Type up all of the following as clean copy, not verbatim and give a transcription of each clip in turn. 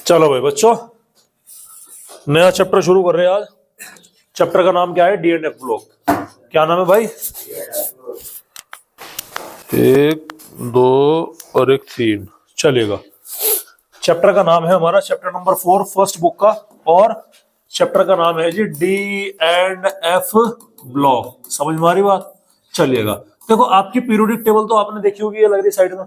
चलो भाई बच्चों, नया चैप्टर शुरू कर रहे हैं आज। चैप्टर का नाम क्या है? D and F block. क्या नाम है भाई? 1 2 और 1 3 चलेगा। चैप्टर का नाम है हमारा चैप्टर नंबर 4 फर्स्ट बुक का, और चैप्टर का नाम है G D and F block. समझ में आ रही बात? चलिएगा। देखो, आपकी पीरियोडिक टेबल तो आपने देखी होगी, ये लग रही साइड में,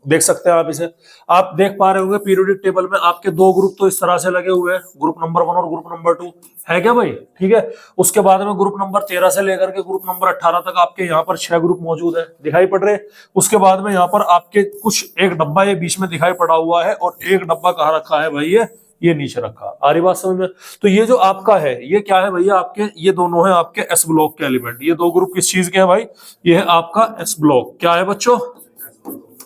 देख सकते हैं आप इसे। आप देख पा रहे होंगे पीरियोडिक टेबल में आपके दो ग्रुप तो इस तरह से लगे हुए हैं, ग्रुप नंबर 1 और ग्रुप नंबर 2 है क्या भाई? ठीक है। उसके बाद में ग्रुप नंबर 13 से लेकर के ग्रुप नंबर 18 तक आपके यहाँ पर 6 ग्रुप मौजूद है, दिखाई पड़ रहे हैं। उसके बाद में यहाँ पर आपके कुछ एक डब्बा ये बीच में दिखाई पड़ा हुआ है, और एक डब्बा कहाँ रखा है भाई? ये नीचे रखा। आ रही बात समझ में? तो ये जो आपका है ये क्या है भैया? आपके ये दोनों है आपके एस ब्लॉक के एलिमेंट। ये दो ग्रुप किस चीज के हैं भाई? ये है आपका एस ब्लॉक। क्या है बच्चों?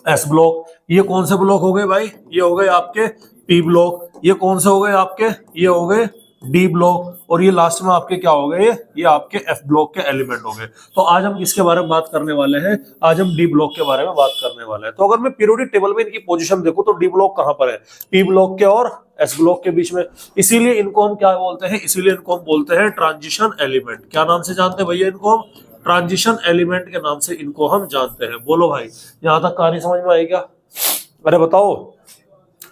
S block. ये कौन से ब्लॉक हो गए भाई? ये हो गए आपके पी ब्लॉक। ये कौन से हो गए आपके? ये हो गए डी ब्लॉक। और ये लास्ट में आपके क्या हो गए? ये आपके एफ ब्लॉक के एलिमेंट हो गए। तो आज हम किसके बारे में बात करने वाले हैं? आज हम डी ब्लॉक के बारे में बात करने वाले हैं। तो अगर मैं पीरियोडिक टेबल में इनकी पोजीशन देखूं तो डी ब्लॉक कहां पर है? पी ब्लॉक के और एस ब्लॉक के बीच में। इसीलिए इनको हम क्या बोलते हैं? इसीलिए इनको हम बोलते हैं ट्रांजिशन एलिमेंट। क्या नाम से जानते हैं भैया इनको? हम ट्रांजिशन एलिमेंट के नाम से इनको हम जानते हैं। बोलो भाई, यहां तक कहानी समझ में आई क्या? अरे बताओ,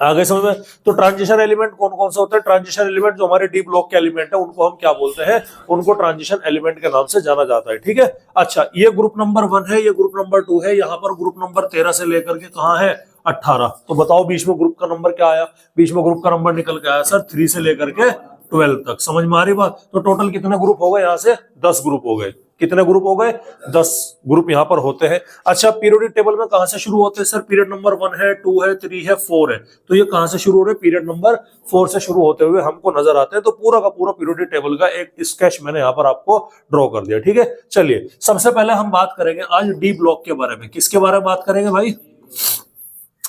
आगे समझ में? तो ट्रांजिशन एलिमेंट कौन कौन से होते हैं? ट्रांजिशन एलिमेंट जो हमारे डी ब्लॉक के एलिमेंट है उनको हम क्या बोलते हैं? उनको ट्रांजिशन एलिमेंट के नाम से जाना जाता है। ठीक है। अच्छा, ये ग्रुप नंबर 1 है, ये ग्रुप नंबर 2 है, यहाँ पर ग्रुप नंबर 13 से लेकर के कहाँ है? 18। तो बताओ बीच में ग्रुप का नंबर क्या आया? बीच में ग्रुप का नंबर निकल के आया सर 3 से लेकर के 12 तक। समझ में आ रही बात? तो टोटल कितने ग्रुप हो गए? यहाँ से 10 ग्रुप हो गए। कितने ग्रुप हो गए? 10 ग्रुप यहाँ पर होते हैं। अच्छा, पीरियोडिक टेबल में कहां से शुरू होते हैं सर? पीरियड नंबर 1 है, 2 है, 3 है, 4 है। तो ये कहां से शुरू हो रहे हैं? पीरियड नंबर 4 से शुरू होते हुए हमको नजर आते हैं। तो पूरा का पूरा पीरियोडिक टेबल का एक स्केच मैंने यहाँ पर आपको ड्रॉ कर दिया। ठीक है। चलिए, सबसे पहले हम बात करेंगे आज डी ब्लॉक के बारे में। किसके बारे में बात करेंगे भाई?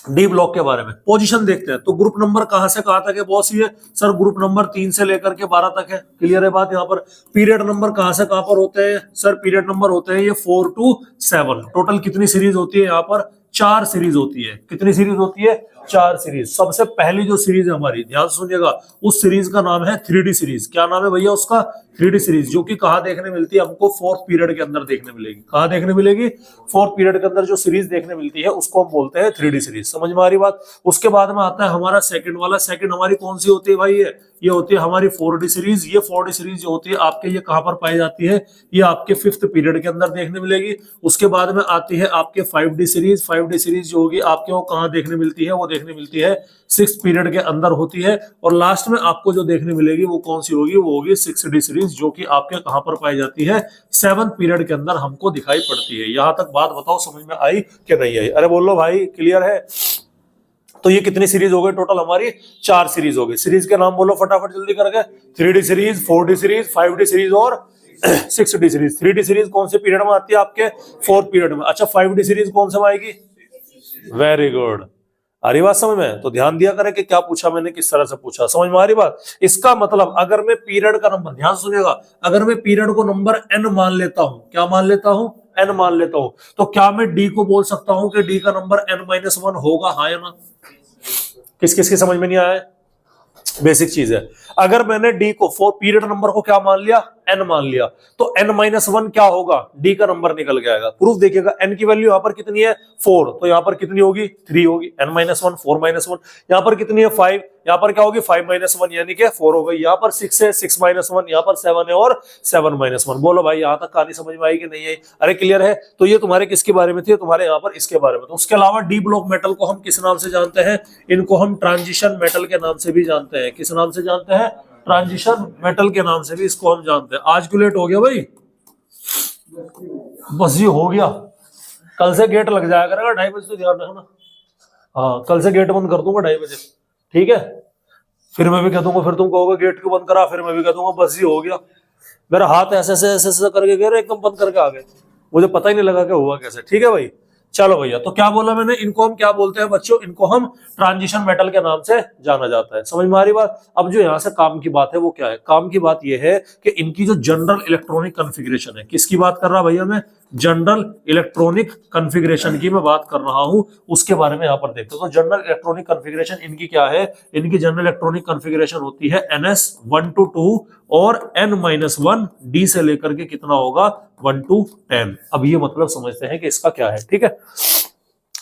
डी ब्लॉक के बारे में। पोजीशन देखते हैं। तो ग्रुप नंबर कहां से कहां तक है बॉस? ये सर ग्रुप नंबर 3 से लेकर के 12 तक है। क्लियर है बात? यहाँ पर पीरियड नंबर कहां से कहां पर होते हैं सर? पीरियड नंबर होते हैं ये 4 to 7। टोटल कितनी सीरीज होती है यहाँ पर? 4 सीरीज होती है। कितनी सीरीज होती है? 4 सीरीज। सबसे पहली जो सीरीज है हमारी, ध्यान सुनिएगा, उस सीरीज का नाम है 3D सीरीज। क्या नाम है भैया उसका? 3D सीरीज, जो कि कहां देखने मिलती है हमको? 4th पीरियड के अंदर देखने मिलेगी। कहां देखने मिलेगी? 4th पीरियड के अंदर जो सीरीज देखने मिलती है उसको हम बोलते हैं 3D सीरीज। समझ में आ रही बात? उसके बाद में आता है हमारा सेकंड वाला। सेकंड हमारी कौन सी होती है भाई? ये होती है हमारी 4D सीरीज। ये 4D सीरीज जो होती है आपके, ये कहां पर पाई जाती है? ये आपके 5th पीरियड के अंदर देखने मिलेगी। उसके बाद में आती है आपके 5D सीरीज। 5D सीरीज जो होगी आपके, वो कहां देखने मिलती है? वो देखने मिलती है 6th पीरियड के अंदर होती है। और लास्ट में आपको जो देखने मिलेगी वो कौन सी होगी? वो होगी 6D सीरीज, जो कि आपके कहां पर पाई जाती है? 7th पीरियड के अंदर हमको दिखाई पड़ती है। यहां तक बात बताओ समझ में आई कि नहीं आई? अरे बोलो भाई, क्लियर है? तो ये कितनी सीरीज हो गई? टोटल हमारी 4 सीरीज हो गई। सीरीज के नाम बोलो फटाफट जल्दी करके। 3D series, 4D series, 5D series और 6D सीरीज। 3D सीरीज कौन से पीरियड में आती है? आपके 4th पीरियड में। अच्छा, 5D सीरीज कौन से में आएगी? Very good. आ रही बात समझ में? तो ध्यान दिया करें कि क्या पूछा मैंने, किस तरह से पूछा। समझ में आ रही बात? इसका मतलब अगर मैं पीरियड का नंबर, ध्यान सुनिएगा, अगर मैं पीरियड को नंबर n मान लेता हूं, क्या मान लेता हूं? n मान लेता हूं, तो क्या मैं d को बोल सकता हूं कि d का नंबर n-1 होगा? हाँ या ना? किस किस की समझ में नहीं आया है? बेसिक चीज है। अगर मैंने डी को पीरियड नंबर को क्या मान लिया? n मान लिया, तो n-1 क्या होगा? डी का नंबर निकल के आएगा। प्रूफ देखिएगा, n की वैल्यू यहां पर कितनी है? 4, तो यहां पर कितनी होगी? 3 होगी। n-1 4-1। यहां पर कितनी है? 5, यहां पर क्या होगी? 5-1 यानी कि 4 हो गई। यहां पर 6 है, 6-1, यहां पर 7 है और 7-1। बोलो भाई, यहां तक कहानी समझ में आई कि नहीं आई? अरे क्लियर है? तो ये तुम्हारे किसके बारे में थी? तुम्हारे यहाँ पर इसके बारे में। तो उसके अलावा डी ब्लॉक मेटल को हम किस नाम से जानते हैं? इनको हम ट्रांजिशन मेटल के नाम से भी जानते हैं। किस नाम से जानते हैं? ट्रांजिशन मेटल के नाम से भी इसको हम जानते हैं। आज क्यों लेट हो गया भाई? बस ये हो गया। कल से गेट लग जाया करेगा 2:30 बजे, तो ध्यान रखना। हाँ, कल से गेट बंद कर दूंगा 2:30 बजे। ठीक है। फिर मैं भी कह दूंगा, फिर तुम कहोगे गेट क्यों बंद करा, फिर मैं भी कह दूंगा बस ये हो गया। मेरा हाथ ऐसे ऐसे ऐसे ऐसे करके गया, एकदम बंद करके आ गए, मुझे पता ही नहीं लगा कि हुआ कैसे। ठीक है भाई। चलो भैया, तो क्या बोला मैंने? इनको हम क्या बोलते हैं बच्चों? इनको हम ट्रांजिशन मेटल के नाम से जाना जाता है। समझ में आ रही बात? अब जो यहाँ से काम की बात है वो क्या है? काम की बात ये है कि इनकी जो जनरल इलेक्ट्रॉनिक कॉन्फ़िगरेशन है, किसकी बात कर रहा भैया मैं? जनरल इलेक्ट्रॉनिक कॉन्फ़िगरेशन की मैं बात कर रहा हूं, उसके बारे में यहां पर देखते हैं। तो जनरल इलेक्ट्रॉनिक कॉन्फ़िगरेशन इनकी क्या है, इनकी जनरल इलेक्ट्रॉनिक कॉन्फ़िगरेशन होती है NS 1 to 2 और N-1 D से लेकर के कितना होगा 1 to 10। अब ये मतलब समझते हैं कि इसका क्या है, ठीक है।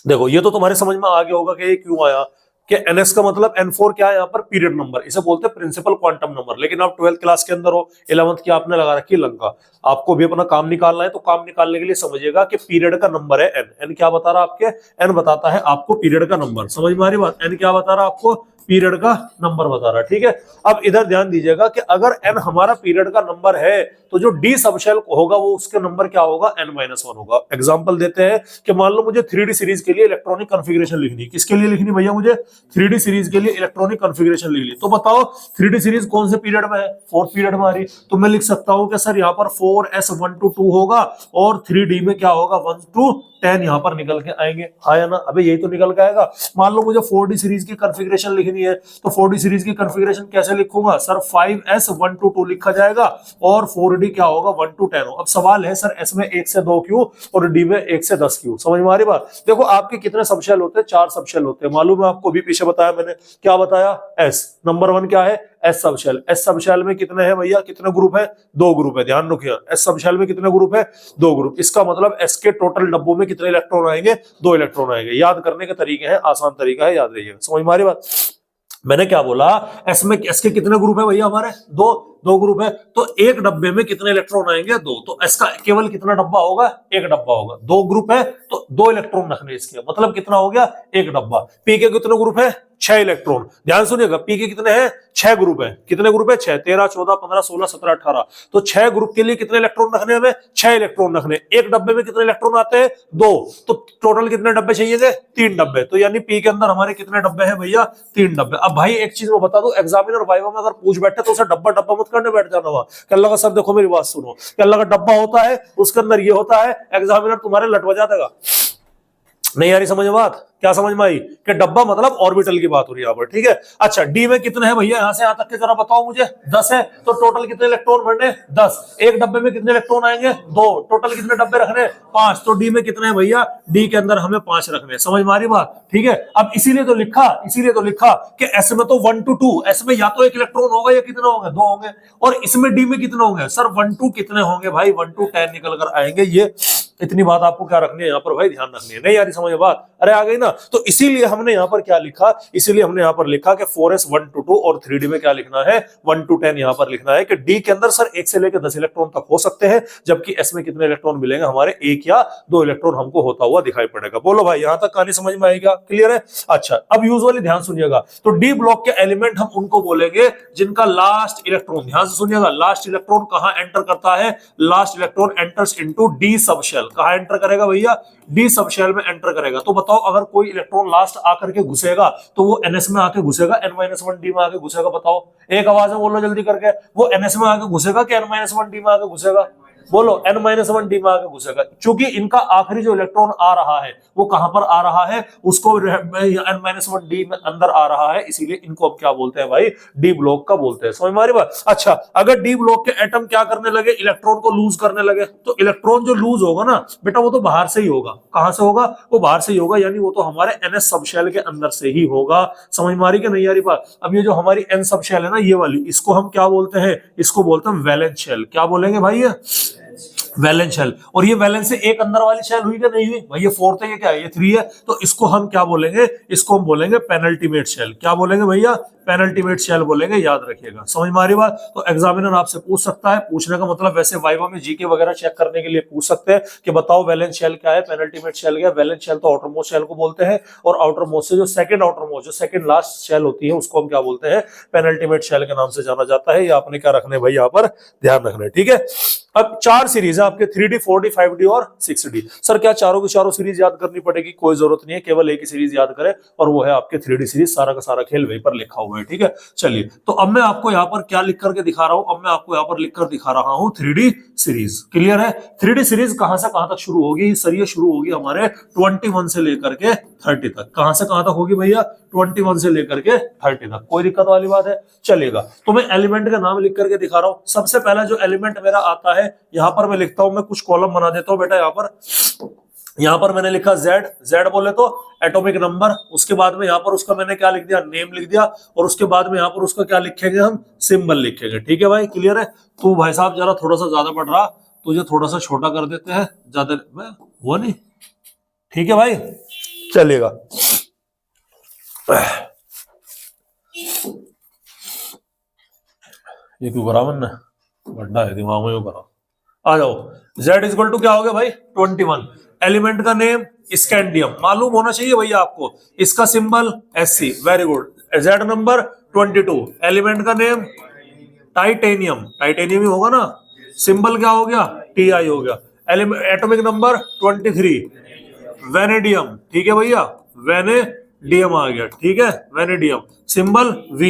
देखो ये तो तुम्हारे समझ में आ गया होगा कि ये क्यों आया, कि NS का मतलब N4 क्या है यहाँ पर पीरियड नंबर, इसे बोलते हैं प्रिंसिपल क्वांटम नंबर। लेकिन आप 12th क्लास के अंदर हो, 11th की आपने लगा रखी लंका, आपको भी अपना काम निकालना है, तो काम निकालने के लिए समझिएगा कि पीरियड का नंबर है n। क्या बता रहा आपके, n बताता है आपको पीरियड का नंबर। समझ में आ रही बात, n क्या बता रहा आपको, पीरियड का नंबर बता रहा, ठीक है। अब इधर ध्यान दीजिएगा कि अगर n हमारा पीरियड का नंबर है तो जो d सबशेल होगा वो उसके नंबर क्या होगा, n-1 होगा। एग्जांपल देते हैं कि मान लो मुझे 3D सीरीज के लिए इलेक्ट्रॉनिक कॉन्फ़िगरेशन लिखनी, किसके लिए लिखनी भैया, मुझे 3D सीरीज के लिए इलेक्ट्रॉनिक कॉन्फ़िगरेशन लिखनी। तो बताओ 3D सीरीज कौन से पीरियड में है, 4th पीरियड में आ रही। तो मैं लिख सकता हूं कि सर यहाँ पर 4S 1 to 2 होगा और 3D में क्या होगा 1 to 10 यहाँ पर निकल के आएंगे, आया ना। अबे यही तो निकल के आएगा। मान लो मुझे 4D सीरीज की कॉन्फ़िगरेशन लिखनी है, तो 4D सीरीज की कॉन्फ़िगरेशन कैसे लिखूंगा सर, 5S 1 to 2 लिखा जाएगा और 4D क्या होगा 1 to 10 हो। अब सवाल है सर S में 1 से 2 क्यों और D में 1 से 10 क्यों। समझ में आ रही बात। देखो आपके कितने सबशेल होते हैं, 4 सबशेल होते हैं, मालूम है आपको, भी पीछे बताया मैंने, क्या बताया, S नंबर 1 क्या है, S सबशेल। S सबशेल में कितने हैं भैया, कितने ग्रुप है, 2 ग्रुप है, ध्यान रखिए। S सबशेल में कितने ग्रुप है, 2 ग्रुप। इसका मतलब S के टोटल डब्बों में कितने इलेक्ट्रॉन आएंगे, 2 इलेक्ट्रॉन आएंगे। याद करने के तरीके हैं, आसान तरीका है, याद रहिएगा। समझ में आ रही बात। मैंने क्या बोला, S में S के कितने ग्रुप है भैया, हमारे 2 ग्रुप है, तो एक डब्बे में कितने इलेक्ट्रॉन आएंगे, 2। तो S का केवल कितना डब्बा होगा, एक डब्बा होगा। 2 ग्रुप है तो 2 इलेक्ट्रॉन रखने इसके, मतलब कितना हो गया, एक डब्बा। P के कितने ग्रुप है, 6 इलेक्ट्रॉन। ध्यान सुनिएगा, P के कितने हैं, 6 ग्रुप है। कितने ग्रुप है, 6, 13, 14, 15, 16, 17, 18। तो 6 ग्रुप के लिए कितने इलेक्ट्रॉन रखने, हमें 6 इलेक्ट्रॉन रखने। एक डब्बे में कितने इलेक्ट्रॉन आते हैं, 2। तो टोटल कितने डब्बे चाहिए थे, 3 डब्बे। तो यानी P के अंदर हमारे कितने डब्बे हैं भैया, 3 डब्बे। अब भाई एक चीज मैं बता दूं, एग्जामिनर वाइवा में अगर पूछ बैठे तो उसे डब्बा डब्बा मत करने बैठ जाना वहां, अल्लाह का सर देखो मेरी बात सुनो, अल्लाह का डब्बा होता है उसके अंदर ये होता है, एग्जामिनर तुम्हारे लटवा जाएगा। नहीं आ रही समझ बात, क्या समझ में आई कि डब्बा मतलब ऑर्बिटल की बात हो रही है यहाँ पर, ठीक है। अच्छा डी में कितने हैं भैया, यहां से यहां तक के जरा बताओ मुझे, 10 है। तो टोटल कितने इलेक्ट्रॉन भरने, 10। एक डब्बे में कितने इलेक्ट्रॉन आएंगे, 2। टोटल कितने डब्बे रखने, 5। तो डी में कितने हैं भैया, डी के अंदर हमें 5 रखने। समझ में आ रही बात, ठीक है। अब इसीलिए तो लिखा कि एस में तो 1 to 2, एस में या तो एक इलेक्ट्रॉन होगा या कितने होंगे, 2 होंगे। और इसमें डी में कितने होंगे सर, 1 to कितने होंगे भाई, 1 to 10 निकल कर आएंगे। ये इतनी बात आपको क्या रखनी है यहाँ पर भाई, ध्यान रखनी है। नहीं यार समझ बात, अरे आ गई ना। तो इसीलिए हमने यहाँ पर क्या लिखा, इसीलिए हमने यहाँ पर लिखा कि 4s 1 to 2 और 3D में क्या लिखना है, 1 to 10 यहाँ पर लिखना है कि डी के अंदर सर 1 से लेकर 10 इलेक्ट्रॉन तक हो सकते हैं, जबकि एस में कितने इलेक्ट्रॉन मिलेंगे हमारे, 1 या 2 इलेक्ट्रॉन हमको होता हुआ दिखाई पड़ेगा। बोलो भाई यहाँ तक कहानी समझ में आएगा, क्लियर है। अच्छा अब यूजुअली ध्यान सुनिएगा, तो डी ब्लॉक के एलिमेंट हम उनको बोलेंगे जिनका लास्ट इलेक्ट्रॉन, ध्यान से सुनिएगा, लास्ट इलेक्ट्रॉन कहां एंटर करता है, last electron enters into D subshell. कहां एंटर करेगा भैया, डी सबशेल में एंटर करेगा। तो बताओ अगर कोई इलेक्ट्रॉन लास्ट आकर के घुसेगा तो वो एनएस में आके घुसेगा, n-1 डी में आके घुसेगा। बताओ एक आवाज में बोलो जल्दी करके, वो एनएस में आके घुसेगा कि n-1 डी में आके घुसेगा, बोलो n-1 डी में आके घुसेगा। क्योंकि इनका आखिरी जो इलेक्ट्रॉन आ रहा है वो कहां पर आ रहा है, उसको n-1 डी में अंदर आ रहा है, इसीलिए इनको अब क्या बोलते हैं भाई, डी ब्लॉक का बोलते हैं। समझ में आ रही बात। अच्छा अगर डी ब्लॉक के एटम क्या करने लगे, इलेक्ट्रॉन को लूज करने लगे, तो इलेक्ट्रॉन जो लूज होगा ना बेटा वो तो बाहर से ही होगा। कहां से होगा, वो बाहर से ही होगा, यानी वो तो हमारे एनएस सबशेल के अंदर से ही होगा। समझ में आ रही कि नहीं आ रही बात। अब ये जो हमारी एन सबशेल है ना, ये वाली, इसको हम क्या बोलते हैं, इसको बोलते हैं वैलेंस शेल। क्या बोलेंगे भाई, ये वैलेंस शेल। और ये वैलेंस से एक अंदर वाली शेल हुई कि नहीं हुई भाई, ये 4 है, ये क्या है, ये 3 है। तो इसको हम क्या बोलेंगे, इसको हम बोलेंगे पेनल्टीमेट शेल। क्या बोलेंगे भैया, पेनल्टीमेट शेल बोलेंगे, याद रखिएगा। समझ में आ रही बात। तो एग्जामिनर आपसे पूछ सकता है, पूछने का मतलब वैसे वाइवा में जीके वगैरह चेक करने के लिए पूछ सकते हैं कि बताओ वैलेंस शेल क्या है, पेनल्टीमेट शेल क्या है। वैलेंस शेल तो आउटर मोस्ट शेल को बोलते हैं, और आउटर मोस्ट से जो सेकंड आउटर मोस्ट, जो सेकंड लास्ट शेल होती है, उसको हम क्या बोलते हैं, पेनल्टीमेट शेल के नाम से जाना जाता है। ये आपने क्या रखना है भाई, यहाँ पर ध्यान रखना है, ठीक है। अब 4 सीरीज है आपके, 3D 4D 5D और 6D। सर क्या चारों की चारों सीरीज याद करनी पड़ेगी, कोई जरूरत नहीं है, केवल एक ही सीरीज याद करें और वो है आपके 3D सीरीज। सारा का सारा खेल वहीं पर लिखा हुआ है, ठीक है। चलिए तो अब मैं आपको यहाँ पर क्या लिख करके दिखा रहा हूं, अब मैं आपको यहाँ पर लिख कर दिखा रहा हूं 3D सीरीज। क्लियर है। 3D सीरीज कहां से कहां तक शुरू होगी सर, ये शुरू होगी हमारे 21 से लेकर के 30 तक। कहां से कहां तक होगी भैया, 21 से लेकर के 30 तक। कोई दिक्कत वाली बात है, चलेगा। तो मैं एलिमेंट का नाम लिख करके दिखा रहा हूं। सबसे पहला जो एलिमेंट मेरा आता है है, यहां पर मैं लिखता हूं, मैं कुछ कॉलम बना देता हूं बेटा। यहां पर मैंने लिखा जेड, जेड बोले तो एटॉमिक नंबर, उसके बाद में यहां पर उसका मैंने क्या लिख दिया, नेम लिख दिया, और उसके बाद में यहां पर उसका क्या लिखेंगे हम, सिंबल लिखेंगे। ठीक है भाई, क्लियर है। तू भाई साहब जरा थोड़ा सा ज्यादा पढ़ रहा, तुझे थोड़ा सा छोटा कर देते हैं, ज्यादा वो नहीं, ठीक है भाई, चलेगा। ये क्यों करा मैंने, बड़ा है दिमाग में, करा। आ जाओ, Z इक्वल टू क्या हो गया भाई, 21। एलिमेंट का नेम स्कैंडियम, मालूम होना चाहिए भैया आपको। इसका symbol SC, very good. Z number 22, element का नेम टाइटेनियम, टाइटेनियम ही होगा ना। सिंबल क्या हो गया, TI हो गया। एटॉमिक नंबर 23, वेनेडियम, ठीक है भैया, वेनेडियम आ गया, ठीक है, वेनेडियम, सिंबल V।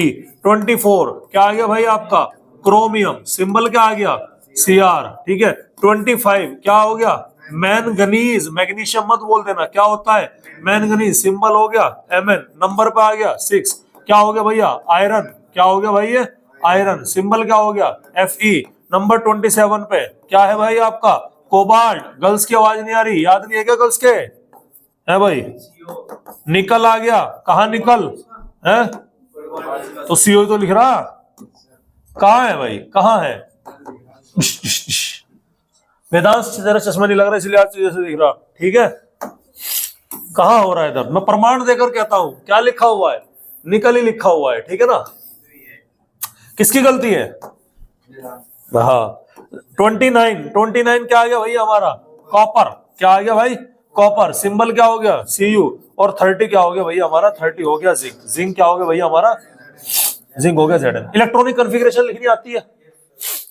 24 क्या आ गया भाई आपका, क्रोमियम, सिंबल क्या आ गया, Cr, ठीक है। 25 क्या हो गया, मैंगनीज, मैग्नीशियम मत बोल देना, क्या होता है मैंगनीज, सिंबल हो गया Mn, नंबर पे आ गया 6। क्या हो गया भैया, आयरन, क्या हो गया भाई, ये आयरन, सिंबल क्या हो गया Fe। नंबर 27 पे क्या है भाई आपका, कोबाल्ट। गर्ल्स की आवाज नहीं आ रही, याद नहीं है क्या गर्ल्स के, है भाई। निकल आ गया, कहा निकल है, तो CO तो लिख रहा, कहाँ है भाई, कहाँ है। वेदांत तेरा चश्मा नहीं लग रहा इसलिए आज जैसे दिख रहा, ठीक है। कहाँ हो रहा है इधर, मैं प्रमाण देकर कहता हूं, क्या लिखा हुआ है, निकल ही लिखा हुआ है, ठीक है ना। किसकी गलती है, हाँ। 29 क्या आ गया भाई हमारा, कॉपर, क्या आ गया भाई, कॉपर, सिंबल क्या हो गया Cu। और 30 क्या हो गया भैया हमारा, 30 हो गया जिंक, जिंक क्या हो गया भैया हमारा, जिंक हो गया Zn। इलेक्ट्रॉनिक कॉन्फ़िगरेशन लिखनी आती है,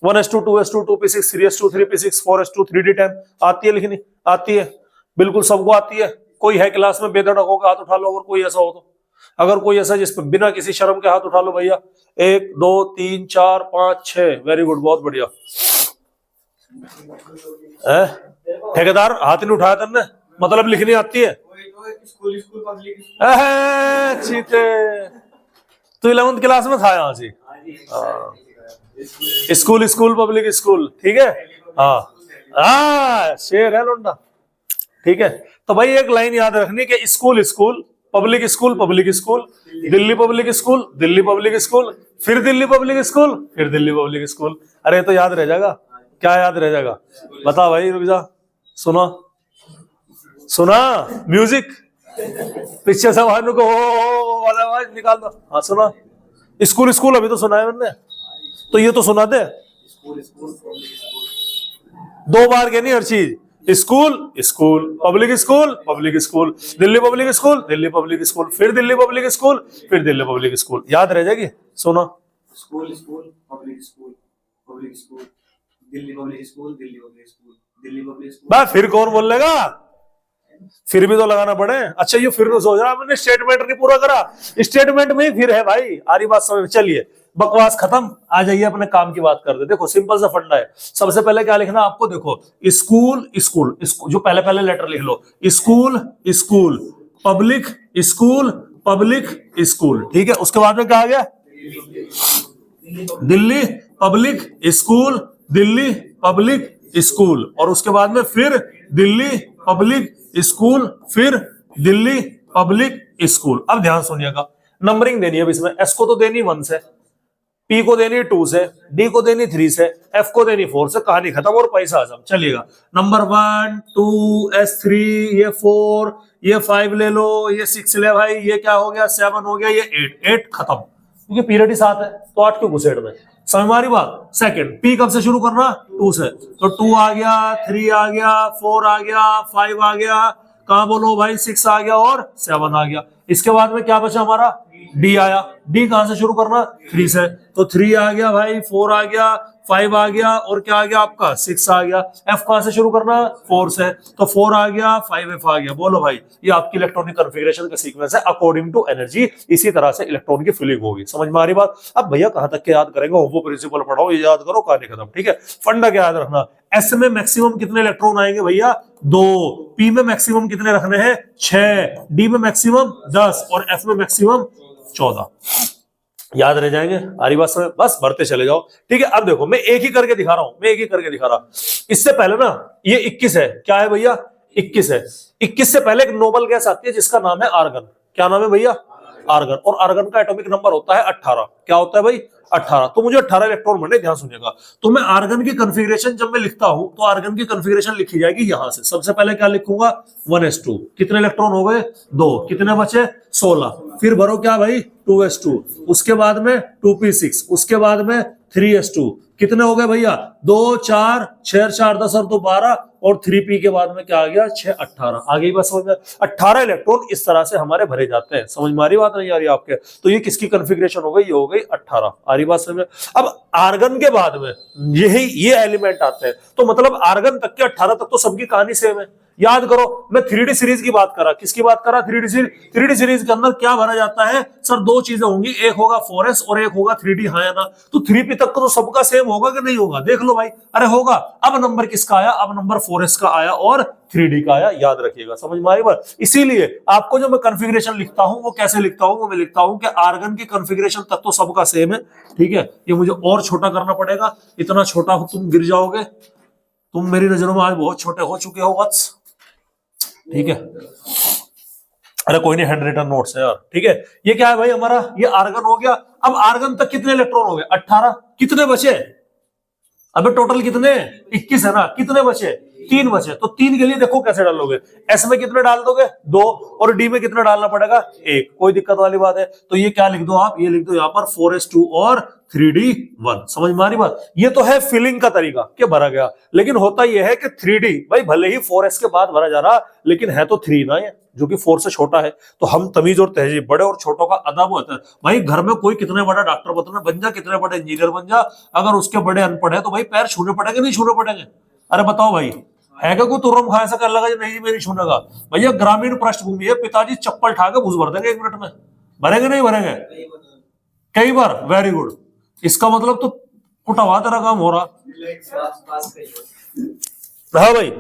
1s2 2s2 2p6 3s2 3p6 4s2 3d10 आती है लिखनी, आती है, बिल्कुल सबको आती है। कोई है क्लास में बेधड़क होगा, हाथ उठा लो अगर कोई ऐसा हो तो। अगर कोई ऐसा जिस पर बिना किसी शर्म के, हाथ उठा लो भैया। 1 2 3 4 5 6, वेरी गुड, बहुत बढ़िया। ठेकेदार हाथ नहीं उठाया तुमने, मतलब लिखनी आती है। चीते, तो 11th क्लास में था यहाँ से, स्कूल स्कूल पब्लिक स्कूल, ठीक है, हाँ शेर है लोंडा, ठीक है। तो भाई एक लाइन याद रखनी कि school school public school, public school, Delhi public school, Delhi public school, फिर दिल्ली पब्लिक स्कूल, फिर दिल्ली पब्लिक स्कूल। अरे तो याद रह जाएगा, क्या याद रह जाएगा, बता भाई, रुक जा, सुना सुना म्यूजिक, पीछे से आवाज को वाला आवाज निकाल दो, हाँ सुना, स्कूल स्कूल अभी तो सुना है मैंने, तो ये तो सुना दे, 2 बार कहनी हर चीज, school school, public school, public school, Delhi public school, Delhi public school, फिर दिल्ली पब्लिक स्कूल, फिर दिल्ली पब्लिक स्कूल, याद रह जाएगी। सुनो, school school public school, public school, Delhi public school, Delhi public school, Delhi public school. बस फिर कौन बोल लेगा, फिर भी तो लगाना पड़े। अच्छा ये फिर सोच रहा मैंने स्टेटमेंट नहीं पूरा करा, स्टेटमेंट में ही फिर है भाई, आरी बात समझ। चलिए बकवास खत्म, आ जाइए अपने काम की बात करते। देखो सिंपल सा फंडा है, सबसे पहले क्या लिखना आपको, देखो स्कूल स्कूल, जो पहले पहले लेटर लिख लो, school school, public school, public school, ठीक है। उसके बाद में क्या आ गया, Delhi public school, Delhi public school, और उसके बाद में फिर दिल्ली पब्लिक स्कूल, फिर दिल्ली पब्लिक स्कूल। अब ध्यान सुनिएगा, नंबरिंग देनी है अब इसमें, एस को तो देनी 1 से, पी को देनी 2 से, डी को देनी 3 से, एफ को देनी 4 से, कहानी खत्म और पैसा आजम। चलिएगा, नंबर 1 2 S3, ये 4, ये 5 ले लो, ये 6 ले भाई, ये क्या हो गया 7 हो गया, ये 8 खत्म, क्योंकि पीरियड ही 7 है तो 8 क्यों घुसेड़ में, समझ हमारी बात। सेकंड, पी कब से शुरू करना, 2 से, तो 2 आ गया, 3 आ गया, 4 आ गया, 5 आ गया, कहां बोलो भाई 6 आ गया और 7 आ गया। इसके बाद में क्या बचा हमारा, डी आया, डी कहां से शुरू करना, 3 से, तो 3 आ गया भाई, 4 आ गया, 5 आ गया, और क्या आ गया आपका 6 आ गया। एफ कहां से शुरू करना, 4 से, तो 4 आ गया, 5F आ गया। बोलो भाई, ये आपकी इलेक्ट्रॉनिक कॉन्फ़िगरेशन का सीक्वेंस है अकॉर्डिंग टू एनर्जी। इसी तरह से इलेक्ट्रॉन की फिलिंग होगी, समझ में आ रही बात। अब भैया कहां तक के याद करेंगे, वो प्रिंसिपल पढ़ाओ, ये याद करो, कहानी खत्म, ठीक है। फंडा क्या याद रखना, एस में मैक्सिमम कितने इलेक्ट्रॉन आएंगे भैया, 2, पी में मैक्सिमम कितने रखने हैं, 6, डी में मैक्सिमम 10, और एफ में मैक्सिमम 14। याद रह जाएंगे, आरी बात समझ, बस भरते चले जाओ। ठीक है, अब देखो मैं एक ही करके दिखा रहा हूं, मैं एक ही करके दिखा रहा हूं। इससे पहले ना ये 21 है, क्या है भैया 21 है। 21 से पहले एक नोबल गैस आती है जिसका नाम है आर्गन। क्या नाम है भैया, आर्गन। और आर्गन का एटॉमिक नंबर होता है 18। क्या होता है भाई 18। तो मुझे 18 इलेक्ट्रॉन मिले, ध्यान सुनिएगा। तो मैं आर्गन की कॉन्फ़िगरेशन जब मैं लिखता हूं तो आर्गन की कॉन्फ़िगरेशन लिखी जाएगी यहां से। सबसे पहले क्या लिखूंगा 1s2, कितने इलेक्ट्रॉन हो गए 2, कितने बचे 16। फिर भरो क्या भाई 2s2, उसके बाद में 2p6, उसके बाद में 3s2, कितने हो गए भैया 2 4 6 4 10 और 2 12, और 3p के बाद में क्या आ गया 6 18। आ गई बस समझ में, 18 इलेक्ट्रॉन इस तरह से हमारे भरे जाते हैं। समझ में आ रही बात नहीं आ रही आपके? तो ये किसकी कॉन्फ़िगरेशन हो गई, ये हो गई 18। आ रही बात समझ में? अब आर्गन के बाद में ये एलिमेंट आते हैं, तो मतलब आर्गन तक के 18 तक तो सबकी कहानी सेम है। याद करो, मैं 3D सीरीज की बात करा, किसकी बात करा 3D सीरीज। 3D सीरीज के अंदर क्या भरा जाता है सर, दो चीजें होंगी, एक होगा 4s और एक होगा 3D। हाँ या ना? तो 3p तक तो सबका सेम होगा कि नहीं होगा, देख लो भाई। अरे होगा। अब नंबर किसका आया, अब नंबर 4s का आया और 3D का आया, याद रखिएगा। समझ में आ रही बात? इसीलिए आपको जो मैं कॉन्फ़िगरेशन लिखता हूं वो कैसे लिखता हूं, वो मैं लिखता हूं कि आर्गन की कॉन्फ़िगरेशन तक तो सबका सेम है। ठीक है, ये मुझे और छोटा करना पड़ेगा, इतना छोटा तुम गिर जाओगे, तुम मेरी नजरों में आज बहुत छोटे हो चुके हो वत्स। ठीक है, अरे कोई नहीं, हैंड रिटन नोट्स है यार। ठीक है, ये क्या है भाई हमारा, ये आर्गन हो गया। अब आर्गन तक कितने इलेक्ट्रॉन हो गए 18, कितने बचे अबे टोटल कितने 21 है ना, कितने बचे 3 बचे। तो 3 के लिए देखो कैसे डालोगे, एस में कितने डाल दोगे 2, और डी में कितना डालना पड़ेगा 1। कोई दिक्कत वाली बात है? तो ये क्या लिख दो आप, ये लिख दो यहाँ पर 4s2 और 3d1। समझ में आ रही बात? ये तो है फिलिंग का तरीका कि भरा गया, लेकिन होता यह है कि 3d भाई भले ही 4s के बाद भरा जा रहा, लेकिन है तो 3 ना, ये जो कि 4 से छोटा है। तो हम तमीज और तहजीब, बड़े और छोटों का अदब होता है भाई। घर में कोई कितने बड़ा डॉक्टर बन जा, कितने बड़े इंजीनियर बन जा, अगर उसके बड़े अनपढ़ है तो भाई पैर छूने पड़ेंगे नहीं छूने पड़ेंगे? अरे बताओ भाई, है क्या कोई तुरम खा ऐसा कर लगा नहीं मेरी छूनेगा? भैया ग्रामीण पृष्ठभूमि है, पिताजी चप्पल ठा के घुस भर देंगे 1 मिनट में। भरेंगे नहीं भरेंगे? कई बार। वेरी गुड, इसका मतलब तो कुटावा तेरा काम हो रहा। हाँ भाई,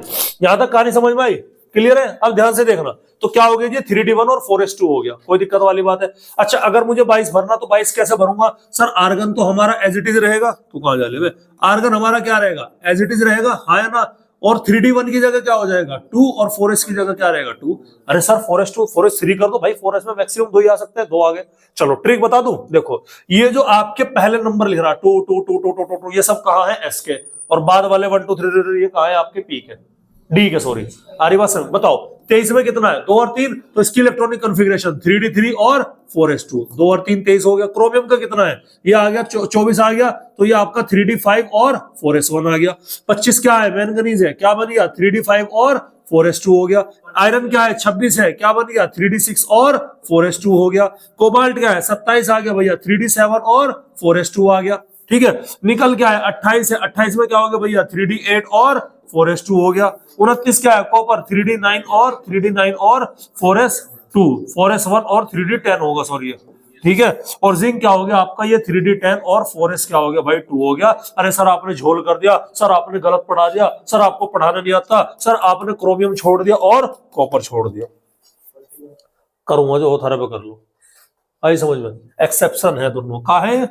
यहां तक कहानी समझ में आई, क्लियर है? अब ध्यान से देखना, तो क्या हो गया जी 3d1 और 4s2 हो गया, कोई दिक्कत वाली बात है? अच्छा, अगर मुझे 22 भरना तो 22 कैसे भरूंगा सर? आर्गन तो हमारा एज इट इज रहेगा। तू कहां जा ले, आर्गन हमारा क्या रहेगा एज इट इज रहेगा, हाँ या ना? और 3d1 की जगह क्या हो जाएगा 2, और 4s की जगह क्या रहेगा 2। अरे सर 4s2 4s3 कर दो भाई, 4s में मैक्सिमम 2 ही आ सकते हैं, 2 आ गए। चलो ट्रिक बता दूं, देखो ये जो आपके पहले नंबर लिख रहा 2 2 2 2 2 2 ये सब कहां है एस के, और बाद वाले 1 2 3 ये कहां है आपके पी के, डी के, सॉरी। आरी बात समझ? बताओ 23 में कितना है 2 और 3, तो इसकी इलेक्ट्रॉनिक कॉन्फ़िगरेशन 3d3 और 4s2, 2 और 3 23 हो गया। क्रोमियम का कितना है, ये आ गया 24 आ गया, तो ये आपका 3d5 और 4s1 आ गया। 25 क्या है मैंगनीज है, क्या बन गया 3d5 और 4s2 हो गया। आयरन क्या है 26 है, क्या बन गया 3d6 और 4s2 हो गया। कोबाल्ट क्या है 27 आ गया भैया, 3d7 और 4s2 आ गया। ठीक है, निकल क्या है 28 है, 28 में क्या हो गया भैया 3d8 और 4s2 हो गया। 29 क्या है कॉपर 3d9 और 3d9 और 4s2, 4s1 और 3d10 होगा, सॉरी। ठीक है, और जिंक क्या हो गया आपका ये 3d10 और 4s क्या हो गया भाई 2 हो गया। अरे सर आपने झोल कर दिया, सर आपने गलत पढ़ा दिया, सर आपको पढ़ाना नहीं आता, सर आपने क्रोमियम छोड़ दिया और कॉपर छोड़ दिया। करूंगा जो होता है कर लो, आई समझ में? एक्सेप्शन है दोनों, कहा है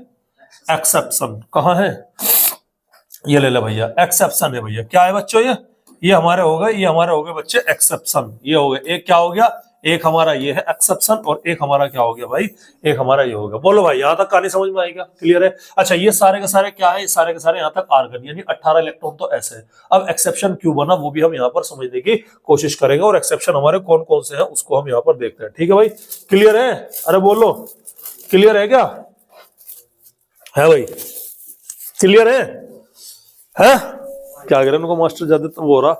एक्सेप्शन, कहां है ये ले ले भैया, एक्सेप्शन है भैया। क्या है बच्चों ये हमारे हो गए, ये हमारे हो गए बच्चे एक्सेप्शन, ये हो गए। एक क्या हो गया, एक हमारा ये है एक्सेप्शन, और एक हमारा क्या हो गया भाई, एक हमारा ये हो गया। बोलो भाई यहां तक कहानी समझ में आएगा, क्लियर है? अच्छा, ये सारे के सारे क्या है, सारे के सारे यहाँ तक आर्गन, यानी 18 इलेक्ट्रॉन तो ऐसे है। अब एक्सेप्शन क्यों बना वो भी हम यहाँ पर समझने की कोशिश करेंगे, और एक्सेप्शन हमारे कौन कौन से हैं उसको हम यहाँ पर देखते हैं। ठीक है भाई, क्लियर है? अरे बोलो क्लियर है, क्या है भाई, क्लियर है? क्या करें उनको मास्टर ज्यादा तो वो रहा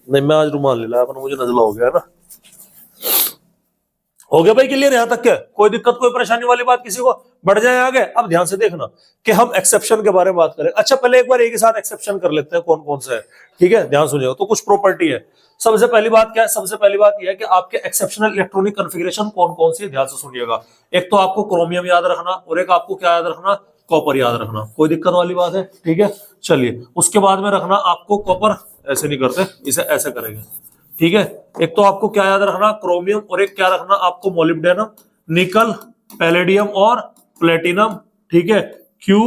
नहीं, मैं आज रुमाल ले लाया अपना, मुझे नजला हो गया ना। हो गया भाई क्लियर यहां तक? क्या कोई दिक्कत कोई परेशानी वाली बात किसी को? बढ़ जाए आगे। अब ध्यान से देखना कि हम एक्सेप्शन के बारे में बात करें। अच्छा पहले एक बार एक ही साथ एक्सेप्शन कर लेते हैं कौन कौन से है। ठीक है, ध्यान सुनिएगा। तो कुछ प्रॉपर्टी है। सबसे पहली बात क्या है, सबसे पहली बात यह है कि आपके एक्सेप्शनल इलेक्ट्रॉनिक कॉन्फ़िगरेशन कौन कौन सी है, ध्यान से सुनिएगा। एक तो आपको क्रोमियम याद रखना, और एक आपको क्या याद रखना, कॉपर याद रखना। कोई दिक्कत वाली बात है? ठीक है, चलिए उसके बाद में रखना आपको कॉपर, ऐसे नहीं करते, इसे ऐसे करेंगे। ठीक है, एक तो आपको क्या याद रखना क्रोमियम, और एक क्या रखना आपको मोलिब्डेनम, निकल, पैलेडियम और प्लेटिनम, ठीक है, क्यू,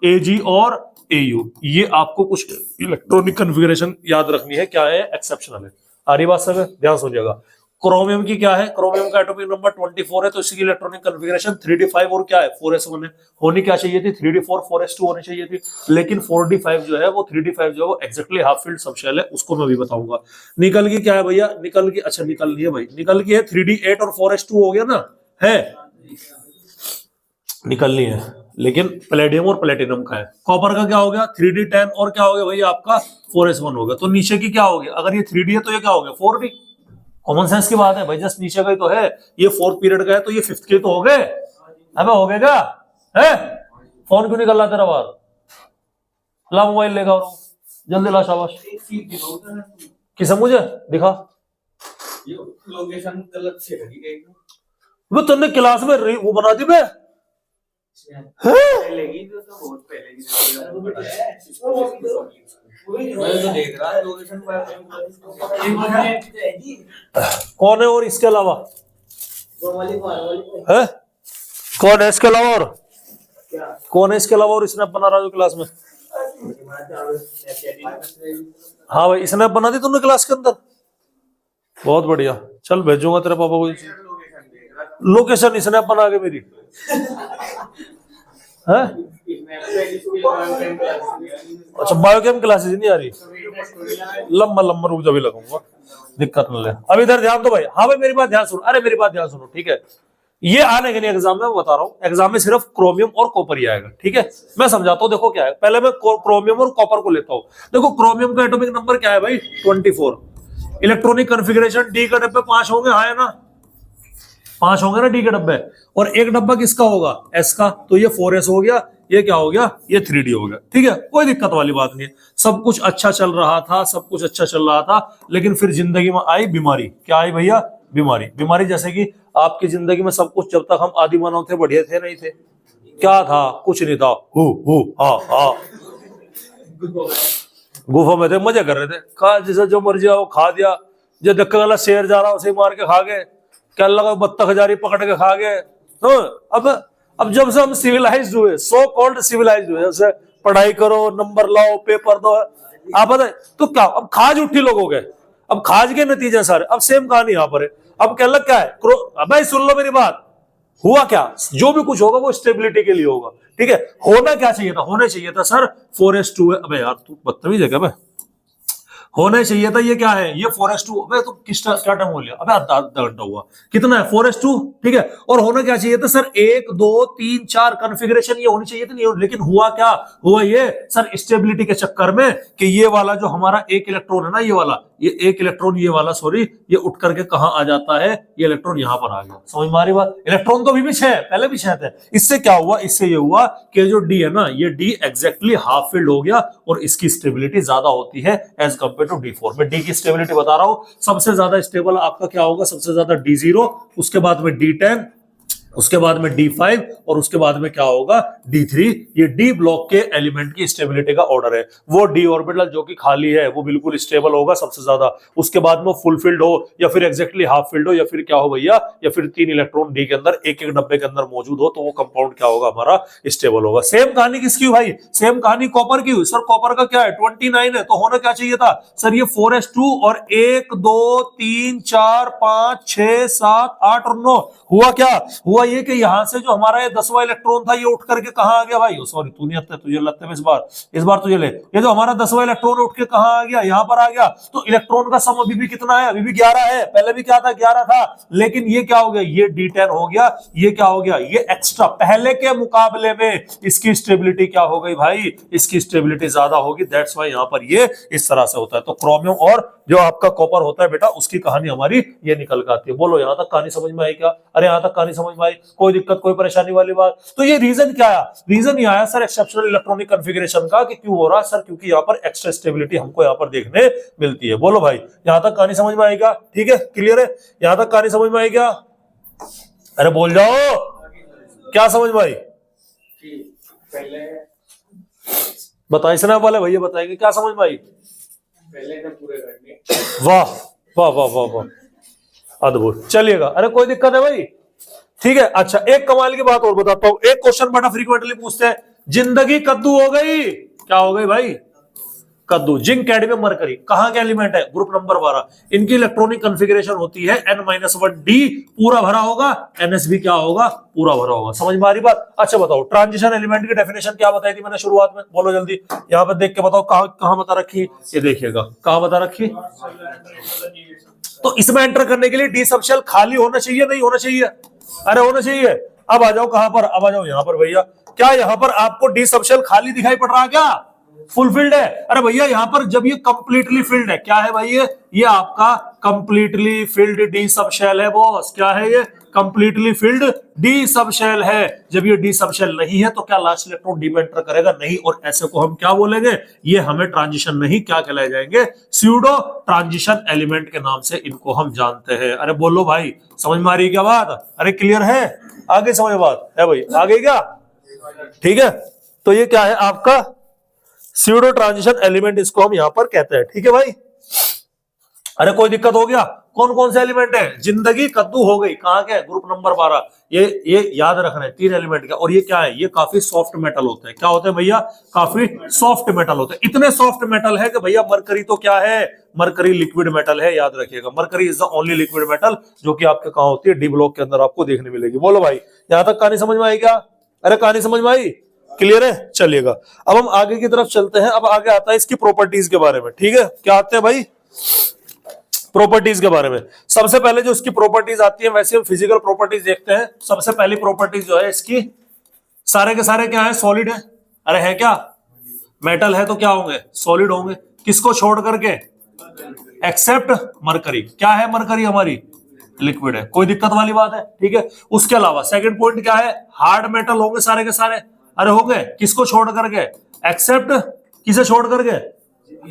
एजी और एयू। ये आपको कुछ इलेक्ट्रॉनिक कन्फिगरेशन याद रखनी है, क्या है, एक्सेप्शनल है। आ रही बात सब है, ध्यान सुनिएगा। क्रोमियम की क्या है, क्रोमियम का एटॉमिक नंबर 24 है, तो इसकी इलेक्ट्रॉनिक कन्फिगरेशन 3d5 और क्या है 4s1 है। होनी क्या चाहिए थी 3d4 4s2 होनी चाहिए थी, लेकिन 4d5 जो है वो 3d5 जो है वो exactly half filled sub shell है, उसको मैं भी बताऊंगा। निकल की क्या है भैया, निकल की, अच्छा निकल है भाई, निकल की है 3d8 और 4s2 हो गया ना, है निकलनी है, लेकिन प्लेडियम और प्लेटिनम का है। कॉपर का क्या हो गया 3d10 और क्या हो गया भाई आपका 4s1 हो गया। तो नीचे की क्या हो गया, अगर ये 3d है तो ये क्या हो गया 4d। कॉमन सेंस की बात है भाई, जस्ट नीचे का ही तो है, ये 4th पीरियड का है तो ये 5th के तो हो गए। अबे हो गए क्या है, फोन क्यों निकल रहा तेरा बाहर, ला मोबाइल लेगा और जल्दी ला, शाबाश। किसे, मुझे दिखा, लोकेशन गलत से लगी गई वो तुमने क्लास में वो बना दी बे, पहले की तो बहुत पहले की मैं तो देख रहा है लोकेशन पर। कौन है और इसके अलावा है, कौन है इसके अलावा और कौन है इसके अलावा और स्नैप बना रहा जो क्लास में। हाँ भाई स्नैप बना दी तुमने क्लास के अंदर, बहुत बढ़िया, चल भेजूंगा तेरे पापा को लोकेशन स्नैप बना के मेरी है। अच्छा बायोकेम क्लासेस नहीं आ रही, लंबा लंबा रुक जा भी लगाऊंगा, दिक्कत न ले। अब इधर ध्यान दो भाई, हाँ भाई मेरी बात ध्यान सुनो, अरे मेरी बात ध्यान सुनो, ठीक है। ये आने के लिए एग्जाम में बता रहा हूँ, एग्जाम में सिर्फ क्रोमियम और कॉपर ही आएगा, ठीक है। मैं समझाता हूँ, देखो क्या है, पहले मैं क्रोमियम और कॉपर को लेता हूँ। देखो क्रोमियम का एटॉमिक नंबर क्या है भाई 24। इलेक्ट्रॉनिक कन्फिगरेशन डी के डब्बे 5 होंगे, हाँ है ना, 5 होंगे ना डी के डब्बे, और एक डब्बा किसका होगा एस का, तो ये 4s हो गया, ये क्या हो गया ये 3d हो गया, ठीक है, कोई दिक्कत वाली बात नहीं है। सब कुछ अच्छा चल रहा था, सब कुछ अच्छा चल रहा था, लेकिन फिर जिंदगी में आई बीमारी। क्या आई भैया, बीमारी। बीमारी जैसे कि आपकी जिंदगी में सब कुछ, जब तक हम आदि मानव थे बढ़िया थे नहीं थे, क्या था, कुछ नहीं था, हु हा हा, गुफा में थे, मजे कर रहे थे, खा जैसे जो मर्जी आओ खा दिया, जो धक्का वाला शेर जा रहा उसे मार के खा गए, क्या लगा बत्तख जा रही पकड़ के खा गए। तो अब जब से हम सिविलाइज्ड हुए, सो कॉल्ड सिविलाइज्ड हुए, जैसे पढ़ाई करो नंबर लाओ पेपर दो, आप बताए तो क्या, अब खाज उठी लोग हो गए, अब खाज के नतीजे सारे, अब सेम कहानी यहाँ पर है। अब क्या लग क्या है, अब भाई सुन लो मेरी बात, हुआ क्या, जो भी कुछ होगा वो स्टेबिलिटी के लिए होगा, ठीक है। होना क्या चाहिए था, होना चाहिए था सर 4s2 है, अबे यार तू बदतमीज है क्या भाई, होना चाहिए था ये क्या है, ये 4s2, अबे तो क्या टाइम हो लिया, अबे आधा घंटा हुआ, कितना है 4s2, ठीक है। और होना क्या चाहिए था सर 1 2 3 4 कॉन्फ़िगरेशन ये होनी चाहिए थी, नहीं, लेकिन हुआ क्या, हुआ ये सर स्टेबिलिटी के चक्कर में कि ये वाला जो हमारा एक इलेक्ट्रॉन है ना, ये वाला, ये एक इलेक्ट्रॉन, ये वाला सॉरी, ये उठ करके कहां आ जाता है, ये इलेक्ट्रॉन यहां पर आ गया, समझ में आ रही बात। इलेक्ट्रॉन तो अभी भी 6 पहले भी 6 थे, इससे क्या हुआ, इससे ये हुआ कि जो डी है ना, ये डी एग्जैक्टली हाफ फील्ड हो गया और इसकी स्टेबिलिटी ज्यादा होती है एज कंपेयर टू D4। मैं डी की स्टेबिलिटी बता रहा हूं, सबसे ज्यादा स्टेबल आपका क्या होगा, सबसे ज्यादा D0, उसके बाद में D10, उसके बाद में D5 और उसके बाद में क्या होगा D3। ये D ब्लॉक के एलिमेंट की स्टेबिलिटी का ऑर्डर है। वो D ऑर्बिटल जो कि खाली है वो बिल्कुल स्टेबल होगा सबसे ज्यादा, उसके बाद में फुलफिल्ड हो या फिर एग्जैक्टली हाफ फिल्ड हो या फिर क्या हो भैया, या फिर 3 इलेक्ट्रॉन D के अंदर एक एक डब्बे के अंदर मौजूद हो, तो वो कंपाउंड क्या होगा हमारा स्टेबल होगा। सेम कहानी किसकी हुई भाई, सेम कहानी कॉपर की हुई। सर कॉपर का क्या है 29 है, तो होना क्या चाहिए था सर ये 4s2 और 1 2 3 4 5 6 7 8 और 9। हुआ क्या, हुआ ये कि यहां से जो हमारा ये 10वां इलेक्ट्रॉन था ये उठ करके कहां आ गया भाई, सॉरी तू नहीं लगता, तुझे लगता है इस बार तुझे ले, ये जो हमारा 10वां इलेक्ट्रॉन उठ के कहां आ गया, यहां पर आ गया। तो इलेक्ट्रॉन का सम अभी भी कितना है, अभी भी 11 है, पहले भी क्या था 11 था, लेकिन ये क्या हो गया, ये D10 हो गया, ये क्या हो गया, ये एक्स्ट्रा, पहले के मुकाबले में इसकी स्टेबिलिटी क्या हो गई भाई, इसकी स्टेबिलिटी ज्यादा होगी, दैट्स व्हाई यहां पर ये इस तरह से होता है। तो क्रोमियम और जो आपका कॉपर होता है बेटा, उसकी कहानी हमारी ये निकल के आती है। बोलो यहां तक कहानी समझ में आई क्या, अरे यहां तक कहानी समझ में आई, कोई दिक्कत कोई परेशानी वाली बात। तो ये रीजन क्या आया, रीजन ये आया सर एक्सेप्शनल इलेक्ट्रॉनिक कन्फिगरेशन का, कि क्यों हो रहा सर, क्योंकि यहाँ पर एक्स्ट्रा स्टेबिलिटी हमको यहाँ पर देखने मिलती है। बोलो भाई यहां तक कहानी समझ में आएगा, ठीक है, क्लियर है, यहां तक कहानी समझ में आई क्या, अरे बोल जाओ क्या समझ में आई, बताइए स्नैप वाले भैया बताएंगे क्या समझ में आई, पहले तो पूरे करने। वाह वाह वाह वाह वाह, अद्भुत, चलिएगा, अरे कोई दिक्कत है भाई, ठीक है। अच्छा, एक कमाल की बात और बताता हूं, एक क्वेश्चन बड़ा फ्रीक्वेंटली पूछते हैं, जिंदगी कद्दू हो गई, क्या हो गई भाई? कद्दू। जिंक, कैडमियम, मरकरी कहां के एलिमेंट है? Group number 12। इनकी इलेक्ट्रॉनिक कॉन्फ़िगरेशन होती है n-1d, पूरा भरा होगा, ns भी क्या होगा? पूरा भरा होगा। समझ में आ रही बात? अच्छा बताओ, ट्रांजिशन एलिमेंट की डेफिनेशन क्या बताई थी मैंने शुरुआत में? बोलो जल्दी, यहां पर देख के बताओ, कहां बता रखी? ये देखिएगा, कहां बता रखी? तो इसमें एंटर करने के लिए डी सब शेल खाली होना चाहिए, नहीं होना चाहिए? अरे होना चाहिए। अब आ जाओ कहां पर? अब आ जाओ यहां पर भैया। क्या यहां पर आपको डी सब शेल खाली दिखाई पड़ रहा है क्या? फुलफिल्ड है? अरे भैया यहां पर जब ये कंप्लीटली फिल्ड है, क्या है भाई? ये आपका completely filled d sub shell है बॉस। क्या है ये? Completely filled d sub shell है। जब ये डी सब शेल नहीं है तो क्या लास्ट इलेक्ट्रॉन डी में एंटर करेगा? नहीं। और ऐसे को हम क्या बोलेंगे? ये हमें ट्रांजिशन नहीं, क्या कहलाए जाएंगे? स्यूडो ट्रांजिशन एलिमेंट के नाम से इनको हम जानते हैं। अरे बोलो भाई, समझ में आ रही है क्या बात? अरे क्लियर है? आगे समझ बात है भाई? आगे क्या? ठीक है। तो ये क्या है आपका? स्यूडो ट्रांजिशन एलिमेंट, इसको हम यहां पर कहते हैं। ठीक है भाई? अरे कोई दिक्कत हो गया? कौन कौन से एलिमेंट है? जिंदगी कद्दू हो गई, कहां के? Group number 12। ये याद रखना है, 3 एलिमेंट का। और ये क्या है? ये काफी सॉफ्ट मेटल होते हैं। क्या होते हैं भैया? काफी सॉफ्ट मेटल होते हैं। इतने सॉफ्ट मेटल है कि भैया मरकरी तो क्या है? मरकरी लिक्विड मेटल है, याद रखिएगा। Mercury is the only liquid metal जो कि आपके कहां होती है? डी ब्लॉक के अंदर आपको देखने मिलेगी। बोलो भाई, यहां तक कहानी समझ में आई क्या? अरे कहानी समझ में आई? क्लियर है? चलिएगा, अब हम आगे की तरफ चलते हैं। अब आगे आता है इसकी प्रॉपर्टीज के बारे में। ठीक है, क्या आते हैं भाई? प्रॉपर्टीज के बारे में। सबसे पहले जो इसकी प्रॉपर्टीज आती है, वैसे हम फिजिकल प्रॉपर्टीज देखते हैं। सबसे पहली प्रॉपर्टीज जो है इसकी, सारे के सारे क्या है? सॉलिड है। अरे है क्या? मेटल है तो क्या होंगे? सॉलिड होंगे। किसको छोड़ करके? Except mercury. क्या है मरकरी? हमारी लिक्विड है। कोई दिक्कत वाली बात है? ठीक है। उसके अलावा सेकंड पॉइंट क्या है? हार्ड मेटल होंगे सारे के सारे। अरे हो गए। किसको छोड़ करके? एक्सेप्ट किसे छोड़ करके?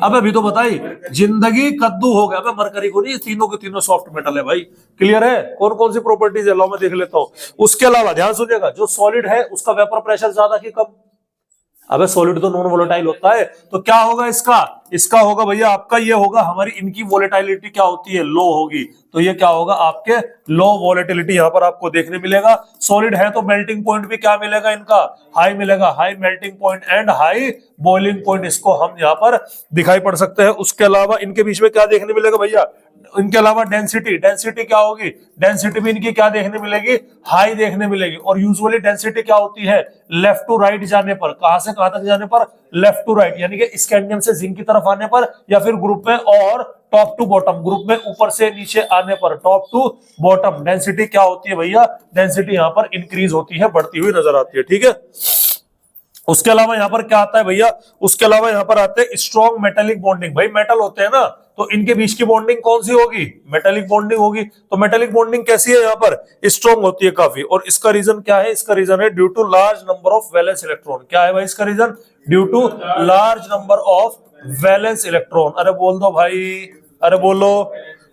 अब अभी तो बताई, जिंदगी कद्दू हो गया। मरकरी को नहीं, तीनों के तीनों सॉफ्ट मेटल है भाई। क्लियर है? कौन कौन सी प्रॉपर्टीज है लो मैं देख लेता हूं। उसके अलावा ध्यान सुनिएगा, जो सॉलिड है उसका वेपर प्रेशर ज्यादा कि कम? अबे सॉलिड तो नॉन वोलेटाइल होता है, तो क्या होगा इसका? इसका होगा भैया आपका, ये होगा हमारी, इनकी वोलेटिलिटी क्या होती है? लो होगी। तो ये क्या होगा आपके? लो वोलेटिलिटी यहां पर आपको देखने मिलेगा। सॉलिड है तो मेल्टिंग पॉइंट भी क्या मिलेगा इनका? हाई मिलेगा। High melting point and high boiling point, इसको हम यहां पर दिखाई पड़ सकते हैं। उसके अलावा इनके बीच में क्या देखने मिलेगा भैया? इनके अलावा डेंसिटी, डेंसिटी क्या होगी? डेंसिटी भी इनकी क्या देखने मिलेगी? हाई देखने मिलेगी। और यूजुअली डेंसिटी क्या होती है? लेफ्ट टू राइट जाने पर। कहां से कहां तक जाने पर? लेफ्ट टू राइट, यानी कि स्कैंडियम से जिंक की तरफ आने पर, या फिर ग्रुप में, और टॉप टू बॉटम, ग्रुप में ऊपर से नीचे आने पर, टॉप टू बॉटम डेंसिटी क्या होती है भैया? डेंसिटी यहां पर इंक्रीज होती है, बढ़ती हुई नजर आती है। ठीक है। उसके अलावा यहां पर क्या आता है भैया? उसके अलावा यहां पर आते हैं स्ट्रॉन्ग मेटेलिक बॉन्डिंग। भाई मेटल होते हैं ना, तो इनके बीच की बॉन्डिंग कौन सी होगी? मेटेलिक बॉन्डिंग होगी। तो मेटेलिक बॉन्डिंग कैसी है? यहां पर स्ट्रॉन्ग होती है काफी। और इसका रीजन क्या है? इसका रीजन है due to large number of valence electron. क्या है भाई इसका reason? Due to large number of valence electron. अरे बोल दो भाई, अरे बोलो।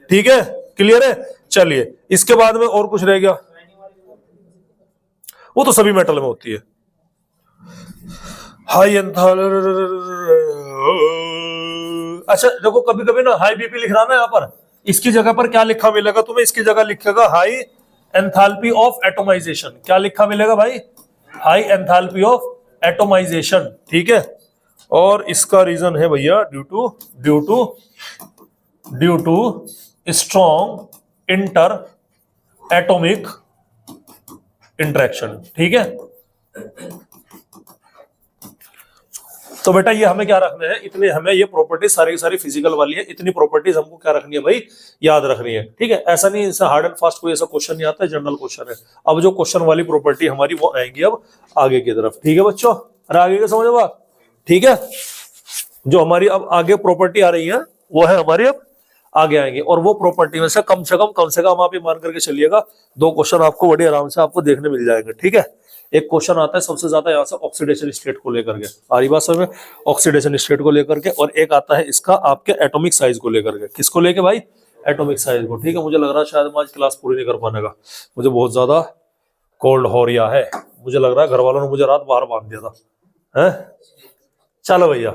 ठीक है, क्लियर है? चलिए, इसके बाद में और कुछ रह गया? वो तो सभी मेटल में होती है। हाई एंथाल, अच्छा देखो, कभी कभी ना हाई बीपी लिख रहा ना, यहाँ पर इसकी जगह पर क्या लिखा मिलेगा तुम्हें? इसकी जगह लिखेगा हाई एंथैल्पी ऑफ एटोमाइजेशन। क्या लिखा मिलेगा भाई? High enthalpy of atomisation. ठीक है। और इसका रीजन है भैया due to strong inter atomic interaction. ठीक है। तो बेटा ये हमें क्या रखना है? इतने हमें ये प्रॉपर्टीज सारी की सारी फिजिकल वाली है, इतनी प्रॉपर्टीज हमको क्या रखनी है भाई? याद रखनी है। ठीक है। ऐसा नहीं, इससे हार्ड एंड फास्ट कोई ऐसा क्वेश्चन नहीं आता है, जनरल क्वेश्चन है। अब जो क्वेश्चन वाली प्रॉपर्टी हमारी वो आएंगी अब आगे की तरफ। ठीक है बच्चों? अरे आगे का समझो बात। ठीक है। जो हमारी अब आगे प्रॉपर्टी आ रही है वो है हमारी, अब आगे आएंगे। और वो प्रॉपर्टी में से कम से कम आप ये मान करके चलिएगा 2 क्वेश्चन आपको बड़े आराम से आपको देखने मिल जाएंगे। ठीक है। एक क्वेश्चन आता है सबसे ज्यादा यहाँ से ऑक्सीडेशन स्टेट को लेकर के, आरी बात समझ में? ऑक्सीडेशन स्टेट को लेकर के। और एक आता है इसका आपके एटॉमिक साइज को लेकर के। किसको लेके भाई? एटॉमिक साइज को। ठीक है। मुझे लग रहा है शायद मैं आज क्लास पूरी नहीं कर पाने का, मुझे बहुत ज्यादा कोल्ड हो रहा है। मुझे लग रहा है घर वालों ने मुझे रात बाहर बांध दिया था। है? चलो भैया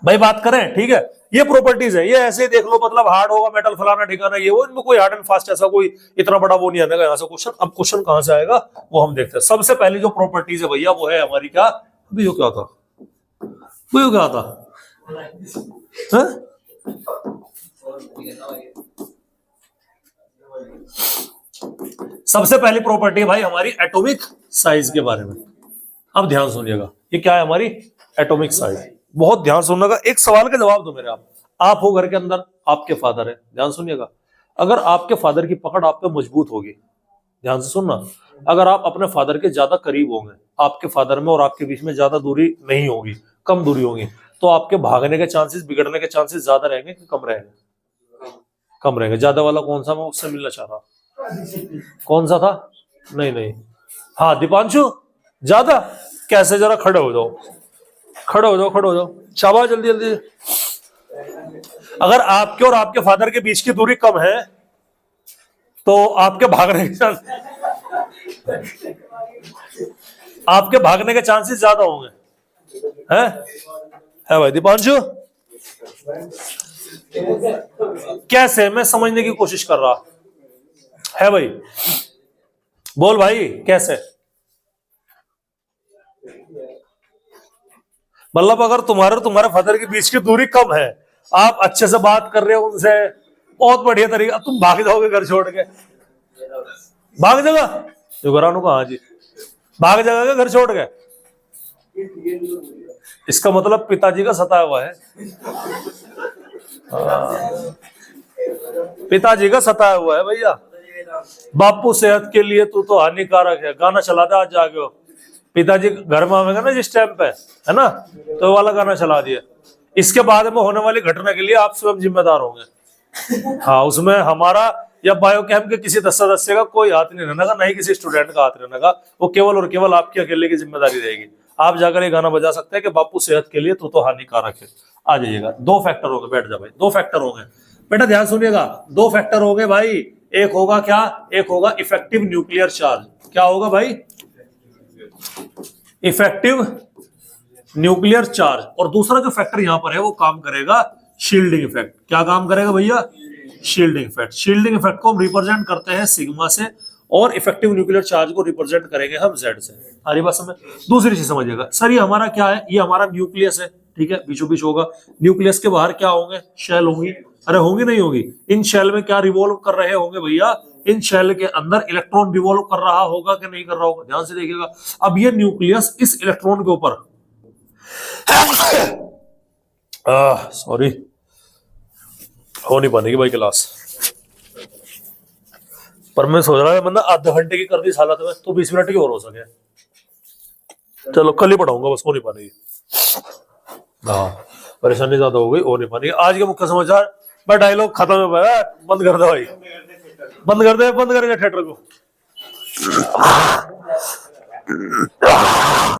भाई बात करें। ठीक है। ये प्रॉपर्टीज है, ये ऐसे ही देख लो, मतलब हार्ड होगा मेटल फलाना ठिकाना ये वो, इनमें कोई हार्ड एंड फास्ट ऐसा कोई इतना बड़ा वो नहीं आएगा यहाँ से क्वेश्चन। अब क्वेश्चन कहां से आएगा वो हम देखते हैं। सबसे पहली जो प्रॉपर्टीज है भैया वो है हमारी क्या, अभी वो क्या था, वो क्या था है? सबसे पहली प्रॉपर्टी है भाई हमारी एटॉमिक साइज के बारे में। अब ध्यान सुनिएगा, ये क्या है हमारी एटॉमिक साइज। बहुत ध्यान सुनने, एक सवाल का जवाब दो मेरे। आप हो घर के अंदर, आपके फादर है, ध्यान सुनिएगा। अगर आपके फादर की पकड़ आप पे मजबूत होगी, ध्यान से सुनना, अगर आप अपने फादर के ज्यादा करीब होंगे, आपके फादर में और आपके बीच में ज्यादा दूरी नहीं होगी, कम दूरी होगी, तो आपके भागने के चांसेस, बिगड़ने के चांसेस ज्यादा रहेंगे कि कम रहेंगे? कम रहेंगे। ज्यादा वाला कौन सा, मैं उससे मिलना चाह रहा, कौन सा था? नहीं, हाँ दीपांशु, ज्यादा कैसे, जरा खड़े हो जाओ, खड़े हो जाओ, शाबाश, जल्दी जल्दी। अगर आपके और आपके फादर के बीच की दूरी कम है तो आपके भागने के चांसेस ज्यादा होंगे, हैं? है भाई दीपांशु? कैसे, मैं समझने की कोशिश कर रहा है भाई, बोल भाई कैसे? मतलब अगर तुम्हारे और तुम्हारे फादर के बीच की दूरी कम है, आप अच्छे से बात कर रहे हो उनसे, बहुत बढ़िया तरीका, तुम भाग जाओगे घर छोड़ के? भाग जाएगा युगरानू का? हाँ जी, भाग जाएगा घर छोड़ के? इसका मतलब पिताजी का सताया हुआ है। पिताजी का सताया हुआ है भैया। बापू सेहत के लिए तू तो हानिकारक है, गाना चला दे आज जाके हो। पिताजी घर में आवेगा ना जिस टाइम पे, है ना, तो वाला गाना चला दिया। इसके बाद में होने वाली घटना के लिए आप स्वयं जिम्मेदार होंगे। हाँ, उसमें हमारा या बायोकेम के किसी सदस्य का कोई हाथ नहीं रहने का, नहीं किसी स्टूडेंट का हाथ रहने का, वो केवल और केवल आपकी अकेले की जिम्मेदारी रहेगी। आप जाकर ये गाना बजा सकते हैं कि बापू सेहत के लिए तू तो हानिकारक है। आ जाइएगा, 2 फैक्टर हो गए, बैठ जा भाई, 2 फैक्टर हो गए बेटा, ध्यान सुनिएगा, 2 फैक्टर हो गए भाई। एक होगा क्या, एक होगा इफेक्टिव न्यूक्लियर चार्ज। क्या होगा भाई? Effective nuclear charge. और दूसरा जो फैक्टर यहां पर है वो काम करेगा शील्डिंग इफेक्ट। क्या काम करेगा भैया? Shielding effect. शील्डिंग इफेक्ट को हम रिप्रेजेंट करते हैं सिग्मा से, और इफेक्टिव न्यूक्लियर चार्ज को रिप्रेजेंट करेंगे हम जेड से। हमारी बात समझ? दूसरी चीज समझिएगा सर, ये हमारा क्या है, ये हमारा न्यूक्लियस है, ठीक है, बीचों बीच होगा। न्यूक्लियस के बाहर क्या होंगे? शेल होंगी। अरे होंगी नहीं होगी? इन शेल में क्या रिवॉल्व कर रहे होंगे भैया? इन शेल के अंदर इलेक्ट्रॉन रिवॉल्व कर रहा होगा कि नहीं कर रहा होगा? ध्यान से देखिएगा। अब ये न्यूक्लियस इस इलेक्ट्रॉन के ऊपर सॉरी, हो नहीं पाएगी भाई क्लास, पर मैं सोच रहा है आधे घंटे की कर दी इस हालत में, तो 20 मिनट की और हो सके। चलो कल ही पढ़ाऊंगा, बस हो नहीं पाएगी। हाँ, परेशानी ज्यादा हो गई, हो नहीं पाएगी। आज के मुख्य समाचार, मैं डायलॉग खत्म हो गया, बंद कर दे भाई, बंद कर दे, बंद करेंगे थिएटर को।